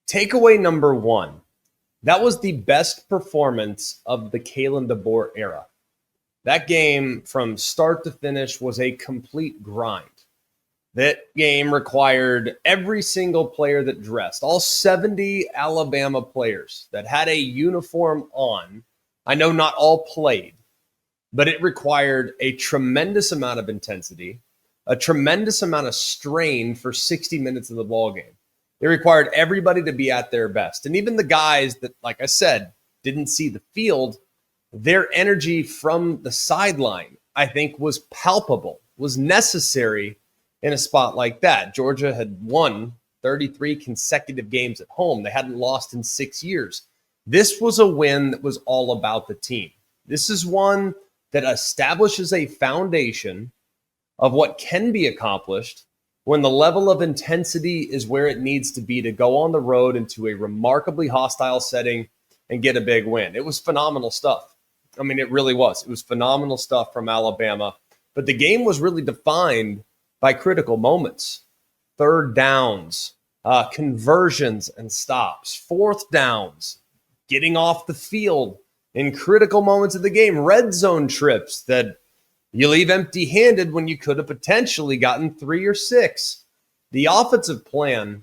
Takeaway number one, that was the best performance of the Kalen DeBoer era. That game from start to finish was a complete grind. That game required every single player that dressed, all 70 Alabama players that had a uniform on. I know not all played, but it required a tremendous amount of intensity, a tremendous amount of strain for 60 minutes of the ball game. It required everybody to be at their best. And even the guys that, like I said, didn't see the field, their energy from the sideline, I think, was palpable, was necessary in a spot like that. Georgia had won 33 consecutive games at home. They hadn't lost in 6 years. This was a win that was all about the team. This is one that establishes a foundation of what can be accomplished when the level of intensity is where it needs to be to go on the road into a remarkably hostile setting and get a big win. It was phenomenal stuff. I mean, it really was. It was phenomenal stuff from Alabama. But the game was really defined by critical moments, third downs, conversions and stops, fourth downs, getting off the field in critical moments of the game, red zone trips that you leave empty-handed when you could have potentially gotten 3 or 6. The offensive plan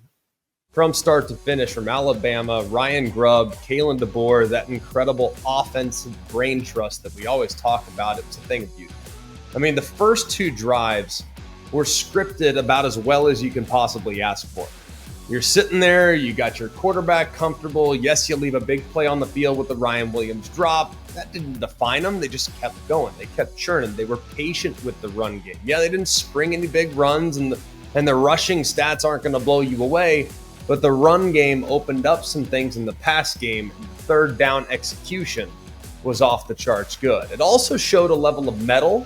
from start to finish from Alabama, Ryan Grubb, Kalen DeBoer, that incredible offensive brain trust that we always talk about, it was a thing of beauty. I mean, the first 2 drives were scripted about as well as you can possibly ask for. You're sitting there, you got your quarterback comfortable. Yes, you leave a big play on the field with the Ryan Williams drop. That didn't define them. They just kept going. They kept churning. They were patient with the run game. Yeah, they didn't spring any big runs, and the rushing stats aren't going to blow you away. But the run game opened up some things in the pass game. Third down execution was off the charts good. It also showed a level of mettle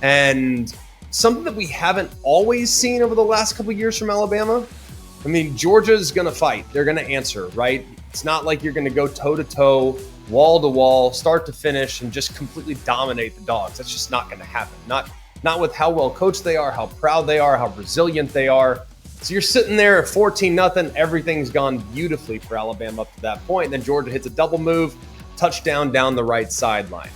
and something that we haven't always seen over the last couple of years from Alabama. I mean, Georgia's going to fight. They're going to answer, right? It's not like you're going to go toe-to-toe, wall-to-wall, start to finish, and just completely dominate the Dogs. That's just not going to happen. Not with how well coached they are, how proud they are, how resilient they are. So you're sitting there at 14-0. Everything's gone beautifully for Alabama up to that point. And then Georgia hits a double move, touchdown down the right sideline.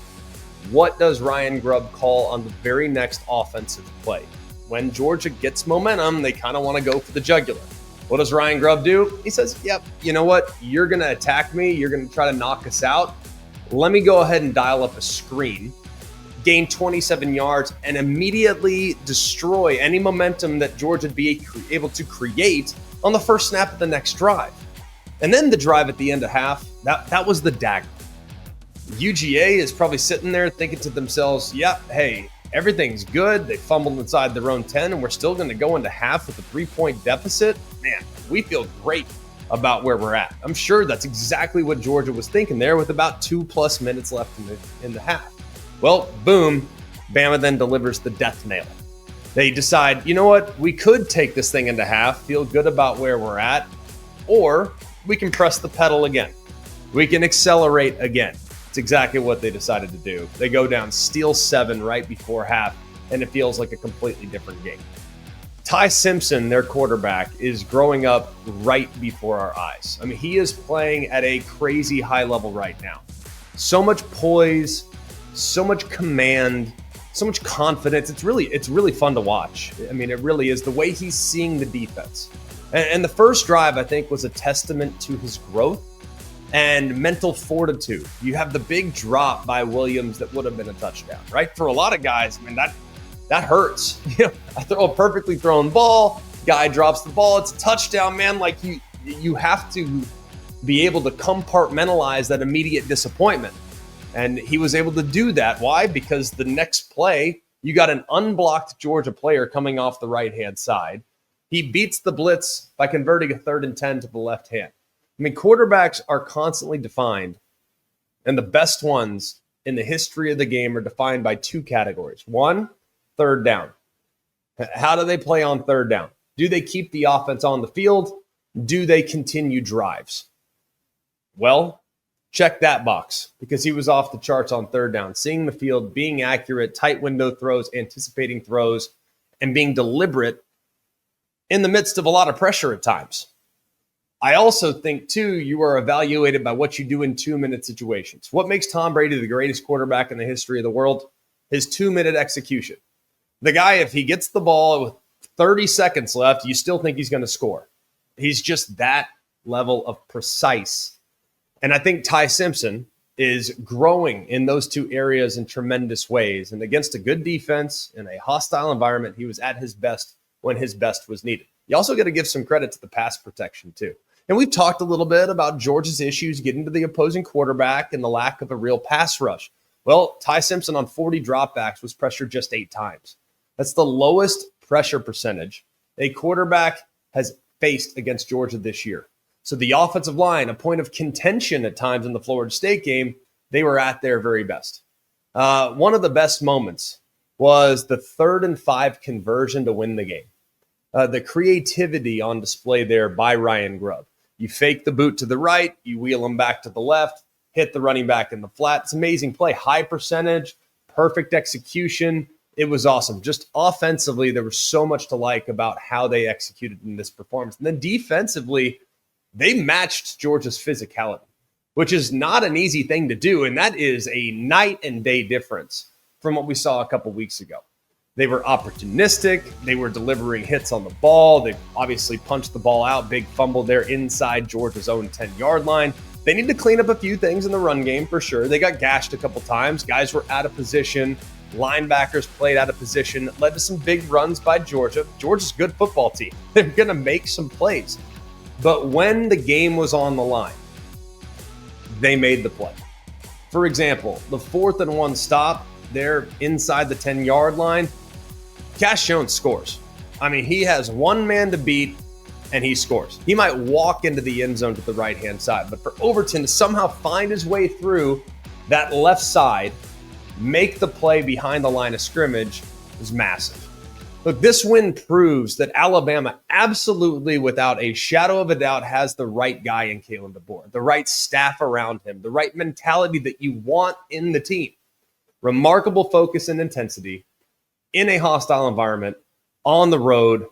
What does Ryan Grubb call on the very next offensive play? When Georgia gets momentum, they kind of want to go for the jugular. What does Ryan Grubb do? He says, yep, you know what? You're going to attack me. You're going to try to knock us out. Let me go ahead and dial up a screen, gain 27 yards, and immediately destroy any momentum that Georgia would be able to create on the first snap of the next drive. And then the drive at the end of half, that was the dagger. UGA is probably sitting there thinking to themselves, yep, hey, everything's good. They fumbled inside their own 10, and we're still going to go into half with a 3-point deficit. Man, we feel great about where we're at. I'm sure that's exactly what Georgia was thinking there with about 2+ minutes left in the half. Well, boom, Bama then delivers the death nail. They decide, you know what, we could take this thing into half, feel good about where we're at, or we can press the pedal again. We can accelerate again. It's exactly what they decided to do. They go down, steal 7 right before half, and it feels like a completely different game. Ty Simpson, their quarterback, is growing up right before our eyes. I mean, he is playing at a crazy high level right now. So much poise, so much command, so much confidence. It's really fun to watch. I mean, it really is the way he's seeing the defense. And the first drive, I think, was a testament to his growth and mental fortitude. You have the big drop by Williams that would have been a touchdown, right? For a lot of guys, I mean, that hurts. You know, I throw a perfectly thrown ball, guy drops the ball, it's a touchdown, man. Like you have to be able to compartmentalize that immediate disappointment. And he was able to do that. Why? Because the next play, you got an unblocked Georgia player coming off the right-hand side. He beats the blitz by converting a 3rd and 10 to the left hand. I mean, quarterbacks are constantly defined, and the best ones in the history of the game are defined by 2 categories. 1, third down. How do they play on third down? Do they keep the offense on the field? Do they continue drives? Well, check that box, because he was off the charts on third down, seeing the field, being accurate, tight window throws, anticipating throws, and being deliberate in the midst of a lot of pressure at times. I also think, too, you are evaluated by what you do in 2-minute situations. What makes Tom Brady the greatest quarterback in the history of the world? His 2-minute execution. The guy, if he gets the ball with 30 seconds left, you still think he's going to score. He's just that level of precise. And I think Ty Simpson is growing in those two areas in tremendous ways. And against a good defense in a hostile environment, he was at his best when his best was needed. You also got to give some credit to the pass protection, too. And we've talked a little bit about Georgia's issues getting to the opposing quarterback and the lack of a real pass rush. Well, Ty Simpson on 40 dropbacks was pressured just 8 times. That's the lowest pressure percentage a quarterback has faced against Georgia this year. So the offensive line, a point of contention at times in the Florida State game, they were at their very best. One of the best moments was the 3rd and 5 conversion to win the game. The creativity on display there by Ryan Grubb. You fake the boot to the right, you wheel him back to the left, hit the running back in the flat. It's an amazing play. High percentage, perfect execution. It was awesome. Just offensively, there was so much to like about how they executed in this performance. And then defensively, they matched Georgia's physicality, which is not an easy thing to do. And that is a night and day difference from what we saw a couple weeks ago. They were opportunistic. They were delivering hits on the ball. They obviously punched the ball out. Big fumble there inside Georgia's own 10-yard line. They need to clean up a few things in the run game for sure. They got gashed a couple times. Guys were out of position. Linebackers played out of position. It led to some big runs by Georgia. Georgia's a good football team. They're going to make some plays. But when the game was on the line, they made the play. For example, the 4th and 1 stop, they're inside the 10-yard line. Cash Jones scores. I mean, he has one man to beat, and he scores. He might walk into the end zone to the right-hand side, but for Overton to somehow find his way through that left side, make the play behind the line of scrimmage is massive. Look, this win proves that Alabama absolutely, without a shadow of a doubt, has the right guy in Kalen DeBoer, the right staff around him, the right mentality that you want in the team. Remarkable focus and intensity in a hostile environment on the road.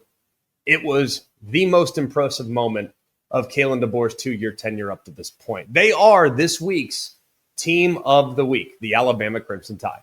It was the most impressive moment of Kalen DeBoer's 2-year tenure up to this point. They are this week's Team of the Week, the Alabama Crimson Tide.